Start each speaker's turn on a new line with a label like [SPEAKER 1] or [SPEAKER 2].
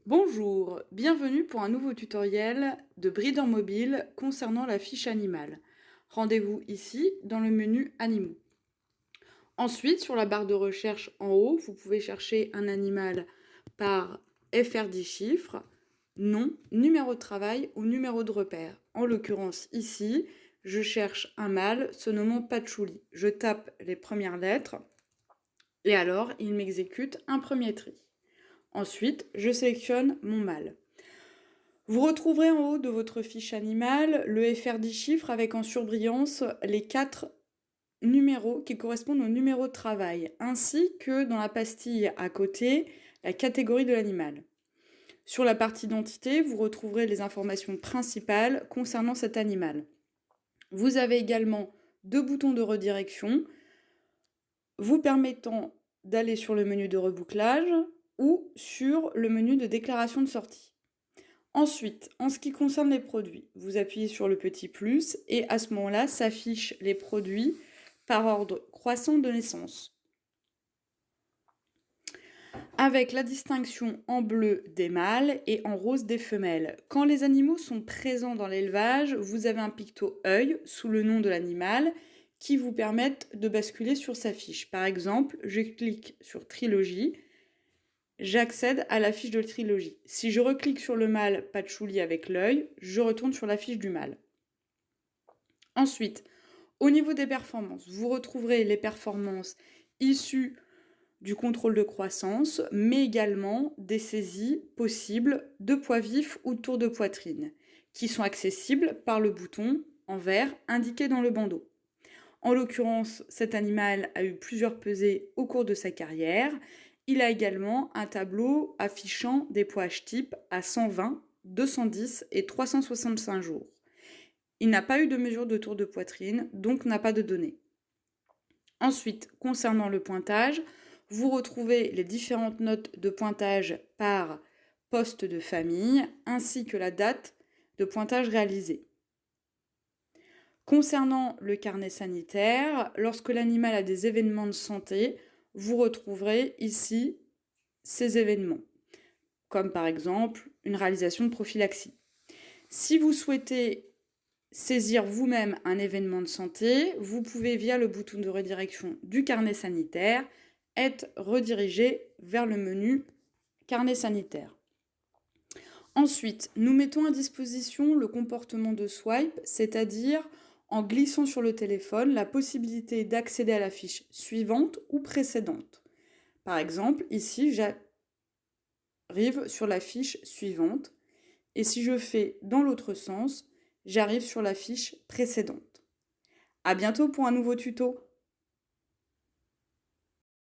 [SPEAKER 1] Bonjour, bienvenue pour un nouveau tutoriel de Breeder Mobile concernant la fiche animale. Rendez-vous ici dans le menu Animaux. Ensuite, sur la barre de recherche en haut, vous pouvez chercher un animal par FR10 chiffres, nom, numéro de travail ou numéro de repère. En l'occurrence ici, je cherche un mâle se nommant Patchouli. Je tape les premières lettres et alors il m'exécute un premier tri. Ensuite, je sélectionne mon mâle. Vous retrouverez en haut de votre fiche animale le FR10 chiffres avec en surbrillance les 4 numéros qui correspondent au numéro de travail, ainsi que dans la pastille à côté, la catégorie de l'animal. Sur la partie identité, vous retrouverez les informations principales concernant cet animal. Vous avez également 2 boutons de redirection vous permettant d'aller sur le menu de rebouclage ou sur le menu de déclaration de sortie. Ensuite, en ce qui concerne les produits, vous appuyez sur le petit plus et à ce moment-là s'affichent les produits par ordre croissant de naissance, avec la distinction en bleu des mâles et en rose des femelles. Quand les animaux sont présents dans l'élevage, vous avez un picto œil sous le nom de l'animal qui vous permettent de basculer sur sa fiche. Par exemple, je clique sur Trilogie, j'accède à la fiche de trilogie. Si je reclique sur le mâle patchouli avec l'œil, je retourne sur la fiche du mâle. Ensuite, au niveau des performances, vous retrouverez les performances issues du contrôle de croissance, mais également des saisies possibles de poids vif ou de tour de poitrine, qui sont accessibles par le bouton en vert indiqué dans le bandeau. En l'occurrence, cet animal a eu plusieurs pesées au cours de sa carrière. Il a également un tableau affichant des poids H-type à 120, 210 et 365 jours. Il n'a pas eu de mesure de tour de poitrine, donc n'a pas de données. Ensuite, concernant le pointage, vous retrouvez les différentes notes de pointage par poste de famille, ainsi que la date de pointage réalisée. Concernant le carnet sanitaire, lorsque l'animal a des événements de santé, vous retrouverez ici ces événements, comme par exemple une réalisation de prophylaxie. Si vous souhaitez saisir vous-même un événement de santé, vous pouvez, via le bouton de redirection du carnet sanitaire, être redirigé vers le menu carnet sanitaire. Ensuite, nous mettons à disposition le comportement de swipe, c'est-à-dire en glissant sur le téléphone, la possibilité d'accéder à la fiche suivante ou précédente. Par exemple, ici, j'arrive sur la fiche suivante, et si je fais dans l'autre sens, j'arrive sur la fiche précédente. À bientôt pour un nouveau tuto.